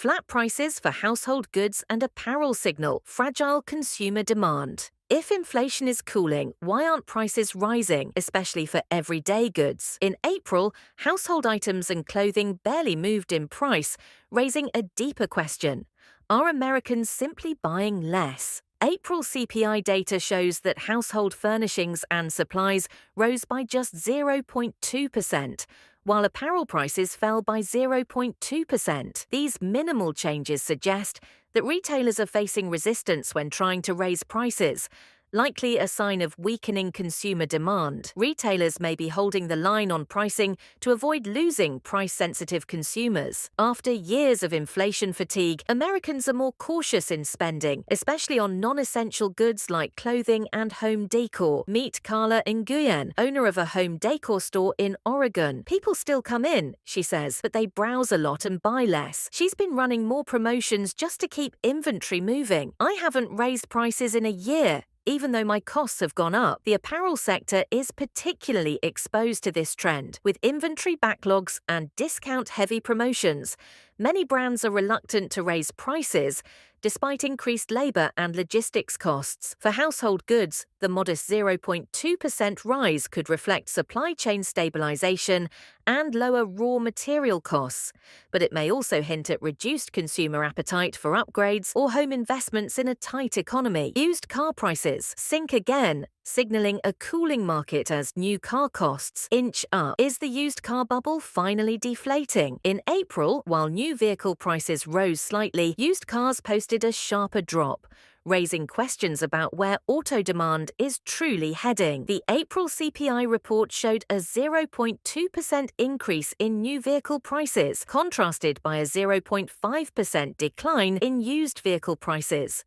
Flat prices for household goods and apparel signal fragile consumer demand. If inflation is cooling, why aren't prices rising, especially for everyday goods? In April, household items and clothing barely moved in price, raising a deeper question. Are Americans simply buying less? April CPI data shows that household furnishings and supplies rose by just 0.2%, while apparel prices fell by 0.2%. These minimal changes suggest that retailers are facing resistance when trying to raise prices, likely a sign of weakening consumer demand. Retailers may be holding the line on pricing to avoid losing price-sensitive consumers. After years of inflation fatigue, Americans are more cautious in spending, especially on non-essential goods like clothing and home decor. Meet Carla Nguyen, owner of a home decor store in Oregon. People still come in, she says, but they browse a lot and buy less. She's been running more promotions just to keep inventory moving. I haven't raised prices in a year, even though my costs have gone up. The apparel sector is particularly exposed to this trend. With inventory backlogs and discount-heavy promotions, many brands are reluctant to raise prices despite increased labor and logistics costs. For household goods, the modest 0.2% rise could reflect supply chain stabilization and lower raw material costs, but it may also hint at reduced consumer appetite for upgrades or home investments in a tight economy. Used car prices sink again, signaling a cooling market as new car costs inch up. Is the used car bubble finally deflating? In April, while new vehicle prices rose slightly, used cars posted a sharper drop, raising questions about where auto demand is truly heading. The April CPI report showed a 0.2% increase in new vehicle prices, contrasted by a 0.5% decline in used vehicle prices.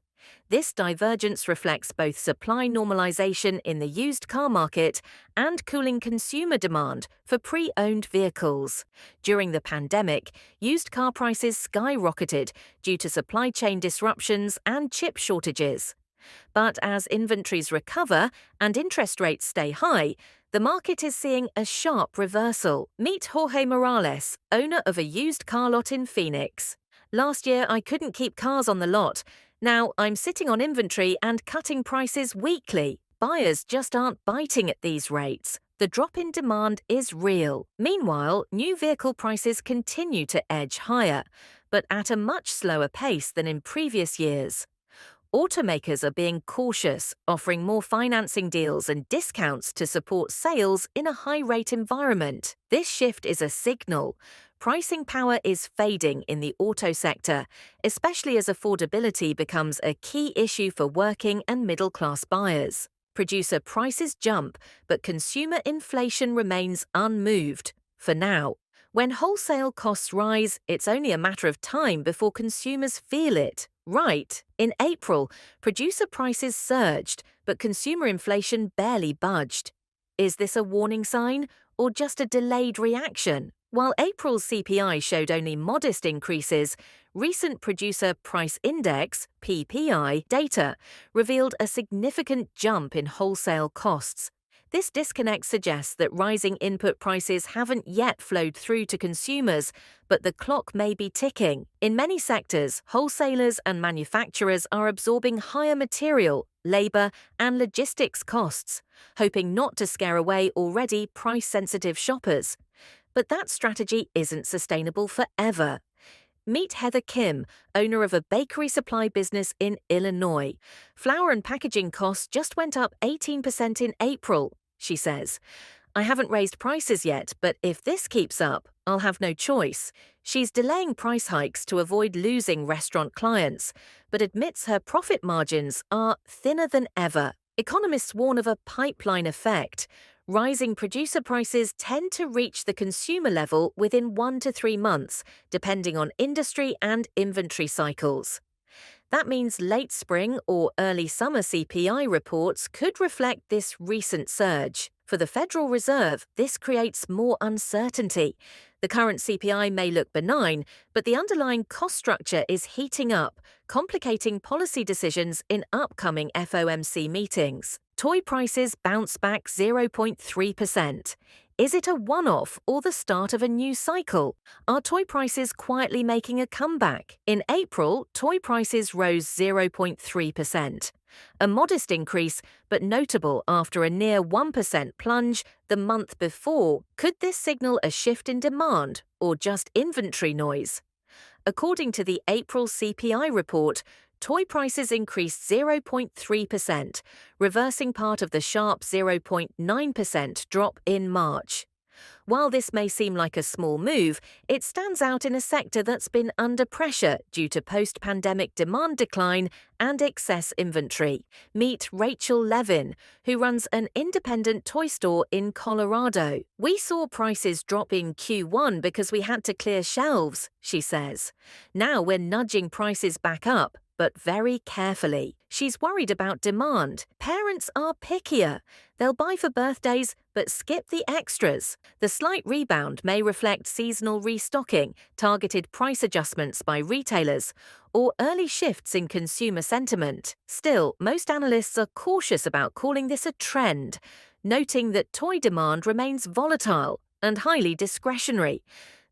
This divergence reflects both supply normalization in the used car market and cooling consumer demand for pre-owned vehicles. During the pandemic, used car prices skyrocketed due to supply chain disruptions and chip shortages. But as inventories recover and interest rates stay high, the market is seeing a sharp reversal. Meet Jorge Morales, owner of a used car lot in Phoenix. Last year, I couldn't keep cars on the lot. Now I'm sitting on inventory and cutting prices weekly. Buyers just aren't biting at these rates. The drop in demand is real. Meanwhile, new vehicle prices continue to edge higher, but at a much slower pace than in previous years. Automakers are being cautious, offering more financing deals and discounts to support sales in a high-rate environment. This shift is a signal. Pricing power is fading in the auto sector, especially as affordability becomes a key issue for working and middle-class buyers. Producer prices jump, but consumer inflation remains unmoved, for now. When wholesale costs rise, it's only a matter of time before consumers feel it. Right. In April, producer prices surged, but consumer inflation barely budged. Is this a warning sign or just a delayed reaction? While April's CPI showed only modest increases, recent Producer Price Index (PPI) data revealed a significant jump in wholesale costs. This disconnect suggests that rising input prices haven't yet flowed through to consumers, but the clock may be ticking. In many sectors, wholesalers and manufacturers are absorbing higher material, labor, and logistics costs, hoping not to scare away already price-sensitive shoppers. But that strategy isn't sustainable forever. Meet Heather Kim, owner of a bakery supply business in Illinois. Flour and packaging costs just went up 18% in April, she says. I haven't raised prices yet, but if this keeps up, I'll have no choice. She's delaying price hikes to avoid losing restaurant clients, but admits her profit margins are thinner than ever. Economists warn of a pipeline effect. Rising producer prices tend to reach the consumer level within 1 to 3 months, depending on industry and inventory cycles. That means late spring or early summer CPI reports could reflect this recent surge. For the Federal Reserve, this creates more uncertainty. The current CPI may look benign, but the underlying cost structure is heating up, complicating policy decisions in upcoming FOMC meetings. Toy prices bounce back 0.3%. Is it a one-off or the start of a new cycle? Are toy prices quietly making a comeback? In April, toy prices rose 0.3%. A modest increase, but notable after a near 1% plunge the month before. Could this signal a shift in demand or just inventory noise? According to the April CPI report, toy prices increased 0.3%, reversing part of the sharp 0.9% drop in March. While this may seem like a small move, it stands out in a sector that's been under pressure due to post-pandemic demand decline and excess inventory. Meet Rachel Levin, who runs an independent toy store in Colorado. "We saw prices drop in Q1 because we had to clear shelves," she says. "Now we're nudging prices back up, but very carefully." She's worried about demand. Parents are pickier. They'll buy for birthdays but skip the extras. The slight rebound may reflect seasonal restocking, targeted price adjustments by retailers, or early shifts in consumer sentiment. Still, most analysts are cautious about calling this a trend, noting that toy demand remains volatile and highly discretionary.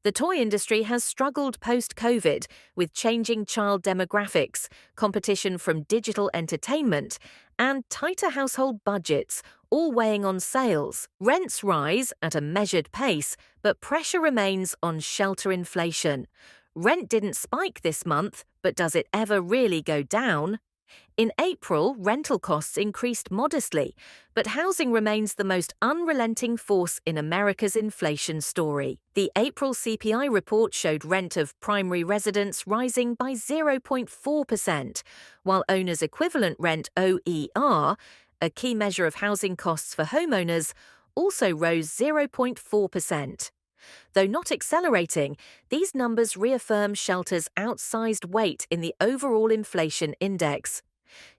The toy industry has struggled post-COVID with changing child demographics, competition from digital entertainment, and tighter household budgets, all weighing on sales. Rents rise at a measured pace, but pressure remains on shelter inflation. Rent didn't spike this month, but does it ever really go down? In April, rental costs increased modestly, but housing remains the most unrelenting force in America's inflation story. The April CPI report showed rent of primary residence rising by 0.4%, while owners' equivalent rent OER, a key measure of housing costs for homeowners, also rose 0.4%. Though not accelerating, these numbers reaffirm shelter's outsized weight in the overall inflation index.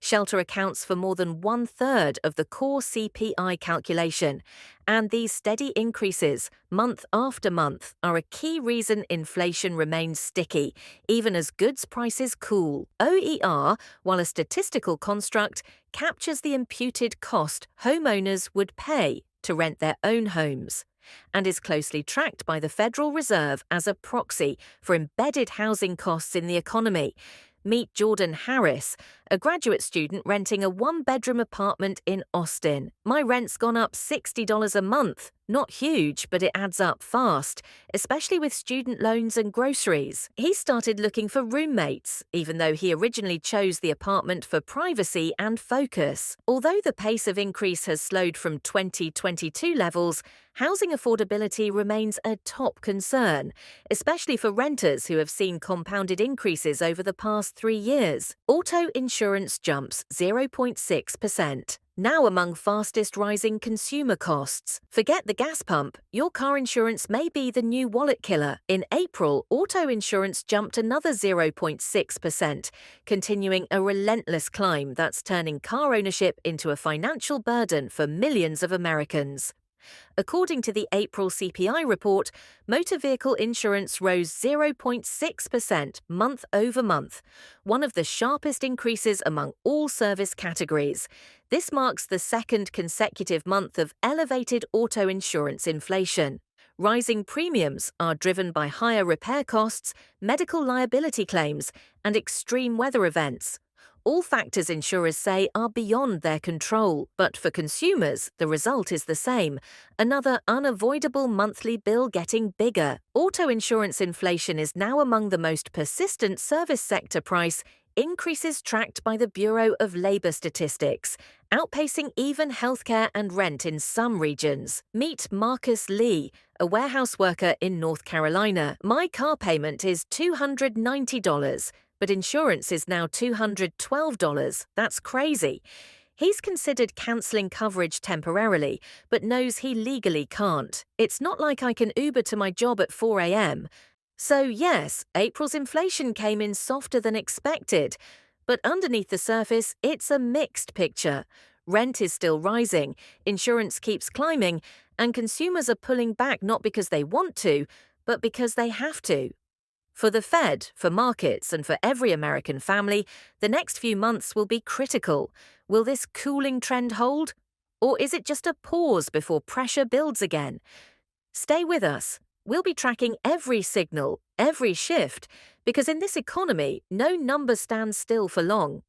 Shelter accounts for more than 1/3 of the core CPI calculation, and these steady increases, month after month, are a key reason inflation remains sticky, even as goods prices cool. OER, while a statistical construct, captures the imputed cost homeowners would pay to rent their own homes, and is closely tracked by the Federal Reserve as a proxy for embedded housing costs in the economy. Meet Jordan Harris, a graduate student renting a one-bedroom apartment in Austin. "My rent's gone up $60 a month. Not huge, but it adds up fast, especially with student loans and groceries." He started looking for roommates, even though he originally chose the apartment for privacy and focus. Although the pace of increase has slowed from 2022 levels, housing affordability remains a top concern, especially for renters who have seen compounded increases over the past 3 years. Auto insurance jumps 0.6%. Now among fastest rising consumer costs. Forget the gas pump, your car insurance may be the new wallet killer. In April, auto insurance jumped another 0.6%, continuing a relentless climb that's turning car ownership into a financial burden for millions of Americans. According to the April CPI report, motor vehicle insurance rose 0.6% month over month, one of the sharpest increases among all service categories. This marks the second consecutive month of elevated auto insurance inflation. Rising premiums are driven by higher repair costs, medical liability claims, and extreme weather events. All factors insurers say are beyond their control, but for consumers, the result is the same: another unavoidable monthly bill getting bigger. Auto insurance inflation is now among the most persistent service sector price increases tracked by the Bureau of Labor Statistics, outpacing even healthcare and rent in some regions. Meet Marcus Lee, a warehouse worker in North Carolina. "My car payment is $290. But insurance is now $212. That's crazy." He's considered cancelling coverage temporarily, but knows he legally can't. "It's not like I can Uber to my job at 4 a.m. So yes, April's inflation came in softer than expected. But underneath the surface, it's a mixed picture. Rent is still rising, insurance keeps climbing, and consumers are pulling back not because they want to, but because they have to. For the Fed, for markets, and for every American family, the next few months will be critical. Will this cooling trend hold? Or is it just a pause before pressure builds again? Stay with us. We'll be tracking every signal, every shift, because in this economy, no number stands still for long.